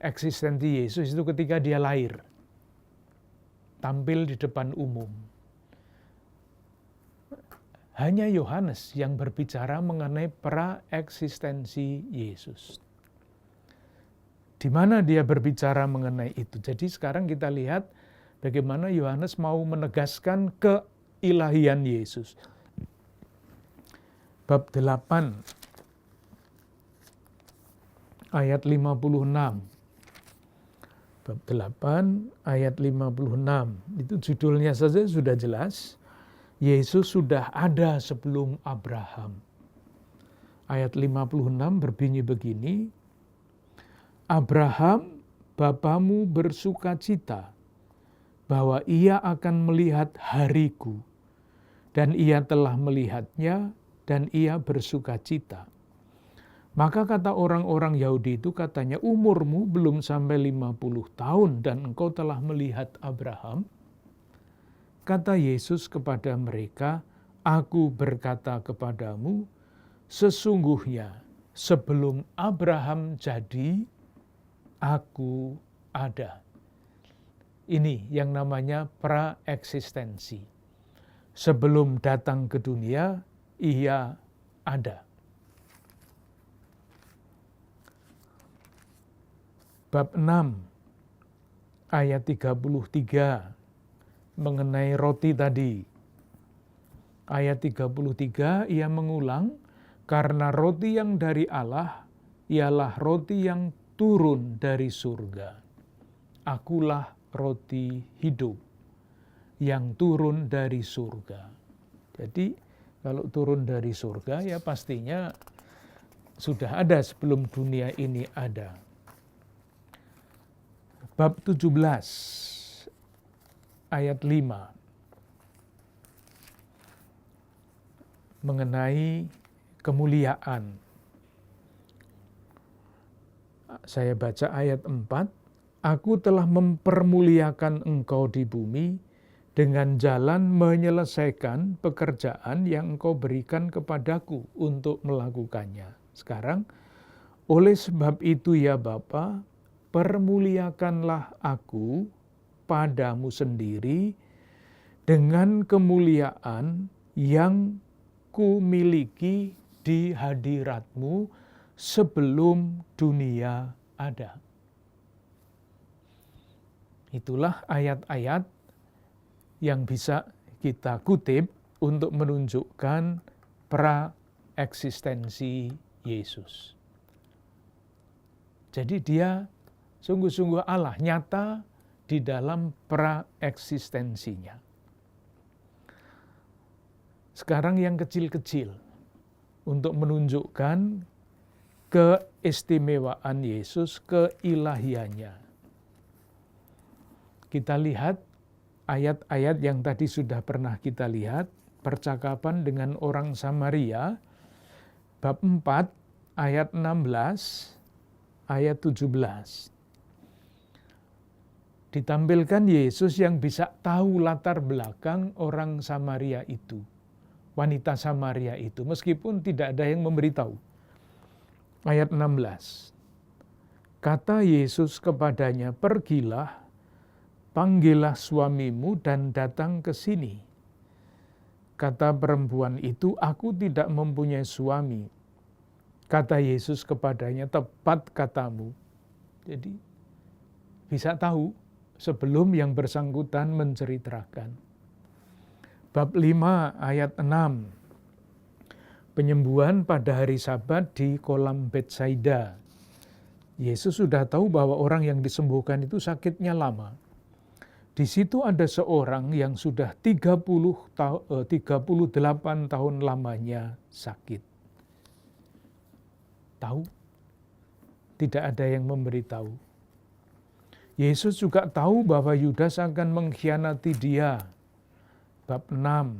Eksistensi Yesus itu ketika dia lahir, tampil di depan umum. Hanya Yohanes yang berbicara mengenai pra-eksistensi Yesus. Di mana dia berbicara mengenai itu? Jadi sekarang kita lihat bagaimana Yohanes mau menegaskan keilahian Yesus. Bab 8 ayat 56. Bab 8 ayat 56. Itu judulnya saja sudah jelas. Yesus sudah ada sebelum Abraham. Ayat 56 berbunyi begini. Abraham, bapamu bersukacita bahwa ia akan melihat hariku. Dan ia telah melihatnya dan ia bersukacita. Maka kata orang-orang Yahudi itu katanya, umurmu belum sampai 50 tahun dan engkau telah melihat Abraham. Kata Yesus kepada mereka, aku berkata kepadamu, sesungguhnya sebelum Abraham jadi, aku ada. Ini yang namanya pra-eksistensi. Sebelum datang ke dunia, ia ada. Bab 6 ayat 33 mengenai roti tadi. Ayat 33 ia mengulang, karena roti yang dari Allah ialah roti yang turun dari surga. Akulah roti hidup yang turun dari surga. Jadi kalau turun dari surga ya pastinya sudah ada sebelum dunia ini ada. Bab 17 ayat 5 mengenai kemuliaan. Saya baca ayat 4. Aku telah mempermuliakan engkau di bumi dengan jalan menyelesaikan pekerjaan yang engkau berikan kepadaku untuk melakukannya. Sekarang, oleh sebab itu ya Bapa, permuliakanlah aku padamu sendiri dengan kemuliaan yang kumiliki di hadiratmu sebelum dunia ada. Itulah ayat-ayat yang bisa kita kutip untuk menunjukkan pra-eksistensi Yesus. Jadi dia sungguh-sungguh Allah, nyata di dalam pra-eksistensinya. Sekarang yang kecil-kecil, untuk menunjukkan keistimewaan Yesus, keilahiannya. Kita lihat ayat-ayat yang tadi sudah pernah kita lihat, percakapan dengan orang Samaria, bab 4, ayat 16, ayat 17. Ditampilkan Yesus yang bisa tahu latar belakang orang Samaria itu, wanita Samaria itu, meskipun tidak ada yang memberitahu. Ayat 16. Kata Yesus kepadanya, "Pergilah, panggillah suamimu dan datang ke sini." Kata perempuan itu, "Aku tidak mempunyai suami." Kata Yesus kepadanya, "Tepat katamu." Jadi bisa tahu sebelum yang bersangkutan menceritakan. Bab 5 ayat 6. Penyembuhan pada hari Sabat di kolam Betsaida. Yesus sudah tahu bahwa orang yang disembuhkan itu sakitnya lama. Di situ ada seorang yang sudah 38 tahun lamanya sakit. Tahu? Tidak ada yang memberitahu. Yesus juga tahu bahwa Yudas akan mengkhianati dia. Bab 6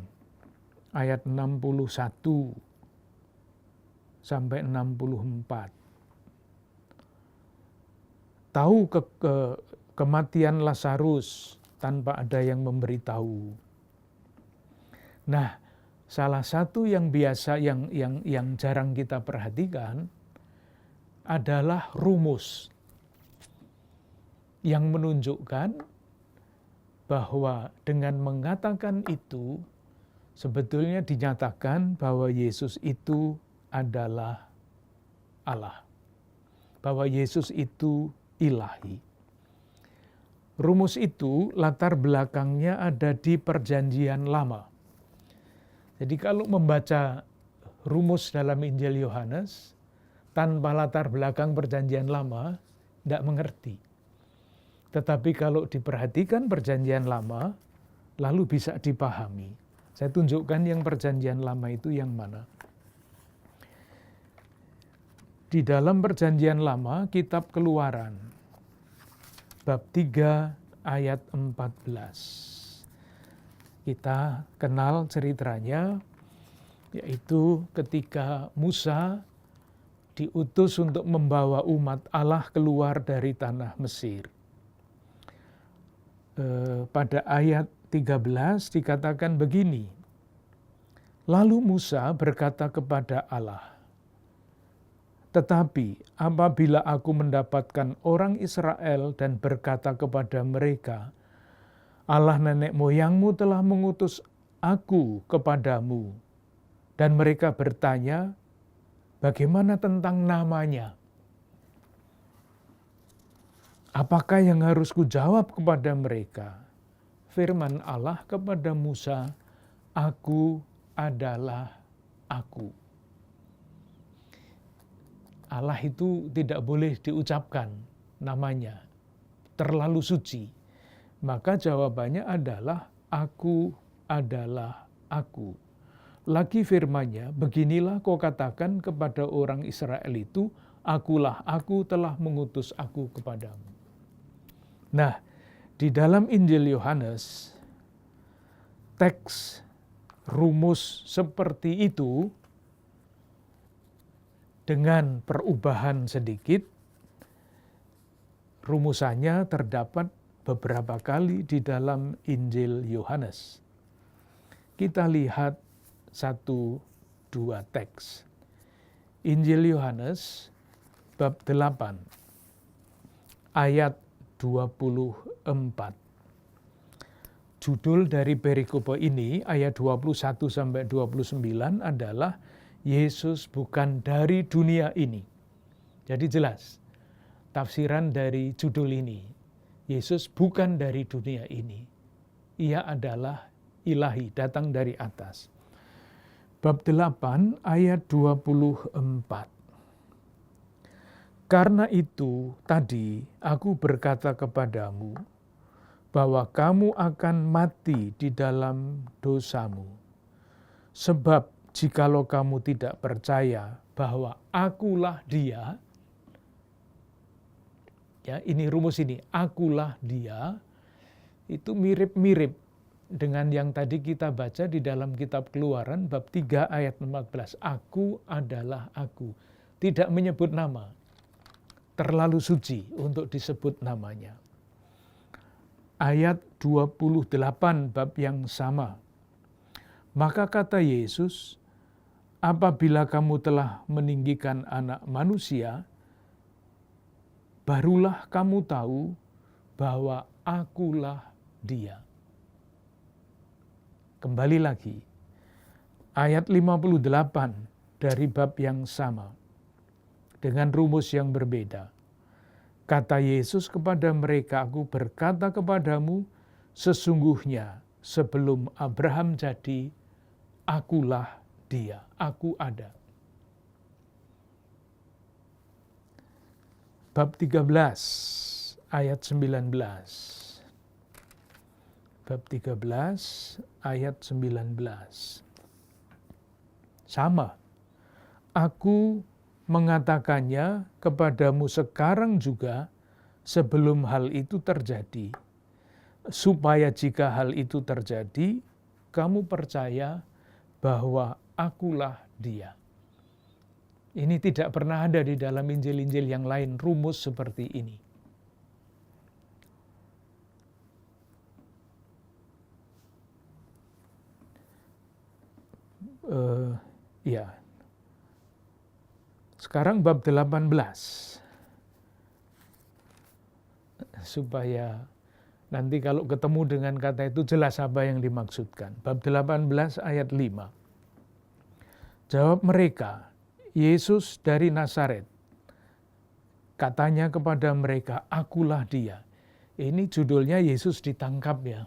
ayat 61 sampai 64. Tahu kematian Lazarus tanpa ada yang memberitahu. Nah, salah satu yang biasa yang jarang kita perhatikan adalah rumus yang menunjukkan bahwa dengan mengatakan itu sebetulnya dinyatakan bahwa Yesus itu adalah Allah. Bahwa Yesus itu ilahi. Rumus itu latar belakangnya ada di Perjanjian Lama. Jadi kalau membaca rumus dalam Injil Yohanes tanpa latar belakang Perjanjian Lama, tidak mengerti. Tetapi kalau diperhatikan Perjanjian Lama, lalu bisa dipahami. Saya tunjukkan yang Perjanjian Lama itu yang mana. Di dalam Perjanjian Lama, kitab Keluaran, bab 3 ayat 14. Kita kenal ceritanya, yaitu ketika Musa diutus untuk membawa umat Allah keluar dari tanah Mesir. Pada ayat 13 dikatakan begini, "Lalu Musa berkata kepada Allah, 'Tetapi apabila aku mendapatkan orang Israel dan berkata kepada mereka, Allah nenek moyangmu telah mengutus aku kepadamu, dan mereka bertanya, bagaimana tentang namanya? Apakah yang harus kujawab kepada mereka?' Firman Allah kepada Musa, 'Aku adalah Aku.'" Allah itu tidak boleh diucapkan namanya, terlalu suci. Maka jawabannya adalah, "Aku adalah Aku." Lagi firman-Nya, "Beginilah kau katakan kepada orang Israel itu, Akulah aku telah mengutus aku kepadamu." Nah, di dalam Injil Yohanes, teks rumus seperti itu dengan perubahan sedikit, rumusannya terdapat beberapa kali di dalam Injil Yohanes. Kita lihat 1-2 teks. Injil Yohanes bab 8 ayat 24. Judul dari perikope ini ayat 21 sampai 29 adalah Yesus bukan dari dunia ini. Jadi jelas tafsiran dari judul ini. Yesus bukan dari dunia ini. Ia adalah ilahi, datang dari atas. Bab 8 ayat 24. "Karena itu tadi aku berkata kepadamu bahwa kamu akan mati di dalam dosamu. Sebab jikalau kamu tidak percaya bahwa akulah Dia," ya, ini rumus ini, akulah Dia, itu mirip-mirip dengan yang tadi kita baca di dalam kitab Keluaran bab 3 ayat 14. Aku adalah Aku. Tidak menyebut nama. Terlalu suci untuk disebut namanya. Ayat 28 bab yang sama. "Maka kata Yesus, apabila kamu telah meninggikan anak manusia, barulah kamu tahu bahwa akulah dia. Kembali lagi, ayat 58 dari bab yang sama, dengan rumus yang berbeda. Kata Yesus kepada mereka, aku berkata kepadamu, sesungguhnya sebelum Abraham jadi, akulah dia, aku ada. Bab 13 ayat 19. Bab 13 ayat 19. Sama. Aku mengatakannya kepadamu sekarang juga sebelum hal itu terjadi. Supaya jika hal itu terjadi, kamu percaya bahwa akulah dia. Ini tidak pernah ada di dalam Injil-Injil yang lain rumus seperti ini. Ya. Sekarang bab 18. Supaya nanti kalau ketemu dengan kata itu jelas apa yang dimaksudkan. Bab 18 ayat 5. Jawab mereka, Yesus dari Nazaret. Katanya kepada mereka, akulah dia. Ini judulnya Yesus ditangkap ya.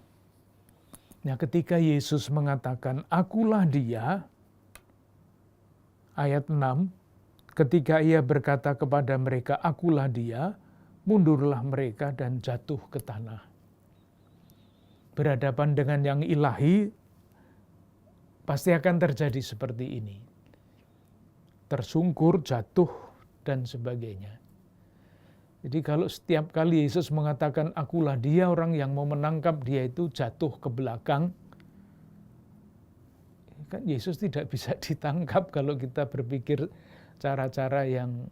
Nah, ketika Yesus mengatakan, akulah dia, ayat 6, ketika ia berkata kepada mereka, akulah dia, mundurlah mereka dan jatuh ke tanah. Berhadapan dengan yang ilahi, pasti akan terjadi seperti ini. Tersungkur, jatuh, dan sebagainya. Jadi kalau setiap kali Yesus mengatakan akulah dia, orang yang mau menangkap dia itu jatuh ke belakang, kan Yesus tidak bisa ditangkap kalau kita berpikir cara-cara yang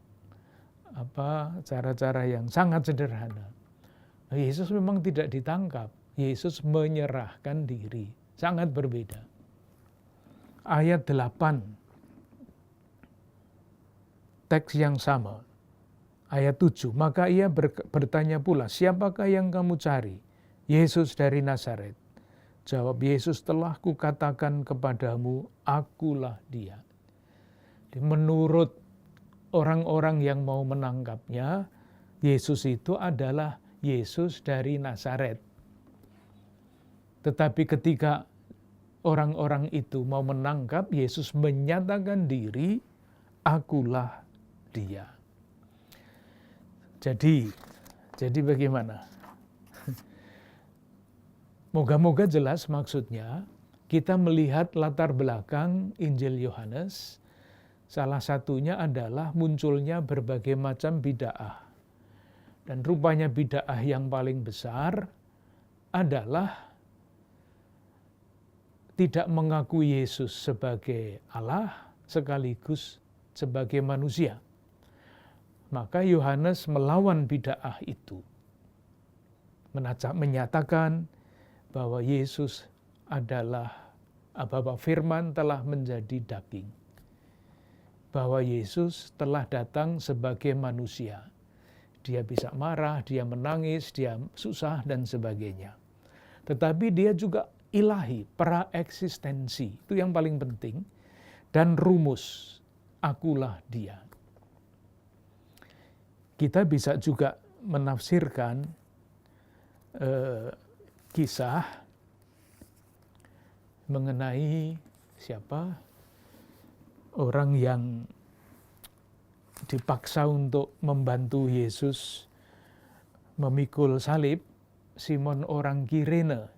sangat sederhana. Yesus memang tidak ditangkap, Yesus menyerahkan diri, sangat berbeda. Ayat 8, teks yang sama. Ayat 7, maka ia bertanya pula, siapakah yang kamu cari? Yesus dari Nazaret. Jawab Yesus, telah kukatakan kepadamu, akulah dia. Menurut orang-orang yang mau menangkapnya, Yesus itu adalah Yesus dari Nazaret. Tetapi ketika orang-orang itu mau menangkap, Yesus menyatakan diri, akulah dia. Jadi bagaimana? Moga-moga jelas maksudnya. Kita melihat latar belakang Injil Yohanes. Salah satunya adalah munculnya berbagai macam bid'ah. Dan rupanya bid'ah yang paling besar adalah tidak mengakui Yesus sebagai Allah sekaligus sebagai manusia. Maka Yohanes melawan bid'ah itu. Menyatakan bahwa Yesus adalah, bahwa firman telah menjadi daging. Bahwa Yesus telah datang sebagai manusia. Dia bisa marah, dia menangis, dia susah, dan sebagainya. Tetapi dia juga ilahi, praeksistensi. Itu yang paling penting. Dan rumus, akulah dia. Kita bisa juga menafsirkan kisah mengenai siapa orang yang dipaksa untuk membantu Yesus memikul salib, Simon orang Kirene.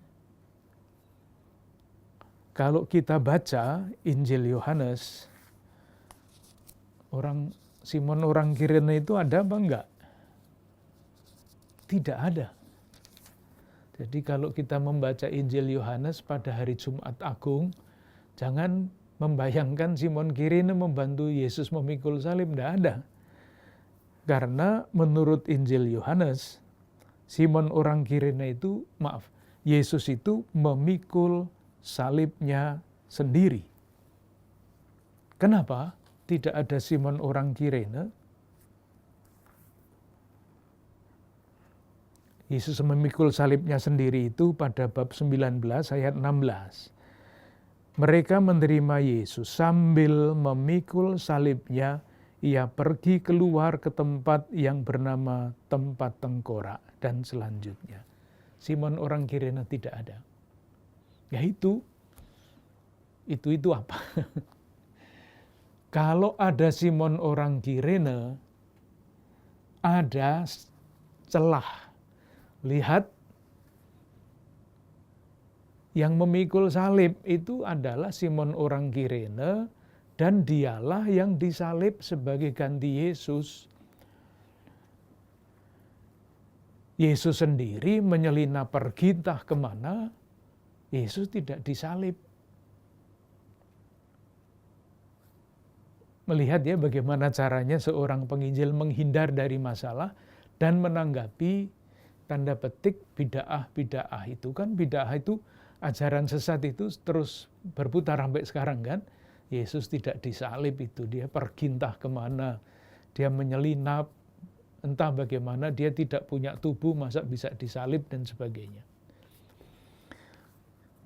Kalau kita baca Injil Yohanes, Simon orang Kirene itu ada apa enggak? Tidak ada. Jadi kalau kita membaca Injil Yohanes pada hari Jumat Agung, jangan membayangkan Simon Kirene membantu Yesus memikul salib, tidak ada. Karena menurut Injil Yohanes, Simon orang Kirene itu, Yesus itu memikul salibnya sendiri. Kenapa tidak ada Simon orang Kirene? Yesus memikul salibnya sendiri itu pada bab 19 ayat 16. Mereka menerima Yesus sambil memikul salibnya, ia pergi keluar ke tempat yang bernama tempat tengkorak dan selanjutnya. Simon orang Kirene tidak ada. Ya itu apa? Kalau ada Simon orang Kirene, ada celah. Lihat, yang memikul salib itu adalah Simon orang Kirene, dan dialah yang disalib sebagai ganti Yesus. Yesus sendiri menyelinap pergi entah kemana, Yesus tidak disalib. Melihat ya bagaimana caranya seorang penginjil menghindar dari masalah dan menanggapi tanda petik bid'ah itu. Kan bid'ah itu, ajaran sesat itu terus berputar sampai sekarang kan. Yesus tidak disalib itu, dia pergi entah kemana, dia menyelinap, entah bagaimana, dia tidak punya tubuh, masa bisa disalib dan sebagainya.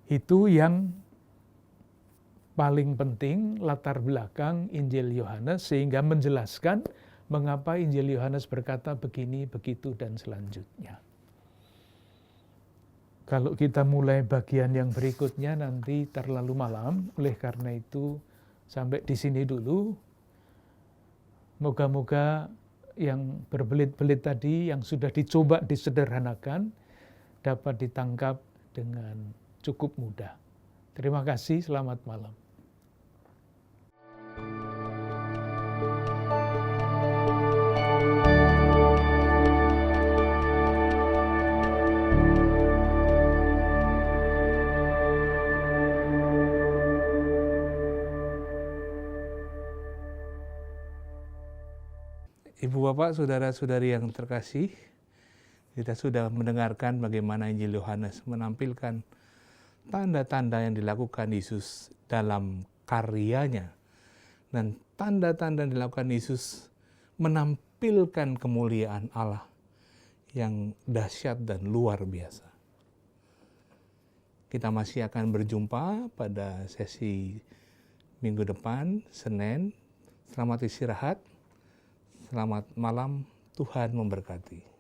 Itu yang paling penting latar belakang Injil Yohanes, sehingga menjelaskan mengapa Injil Yohanes berkata begini, begitu, dan selanjutnya. Kalau kita mulai bagian yang berikutnya nanti terlalu malam, oleh karena itu sampai di sini dulu. Moga-moga yang berbelit-belit tadi, yang sudah dicoba disederhanakan, dapat ditangkap dengan cukup mudah. Terima kasih, selamat malam. Ibu Bapak, saudara-saudari yang terkasih, kita sudah mendengarkan bagaimana Injil Yohanes menampilkan tanda-tanda yang dilakukan Yesus dalam karyanya. Dan tanda-tanda yang dilakukan Yesus menampilkan kemuliaan Allah yang dahsyat dan luar biasa. Kita masih akan berjumpa pada sesi minggu depan, Senin. Selamat istirahat. Selamat malam, Tuhan memberkati.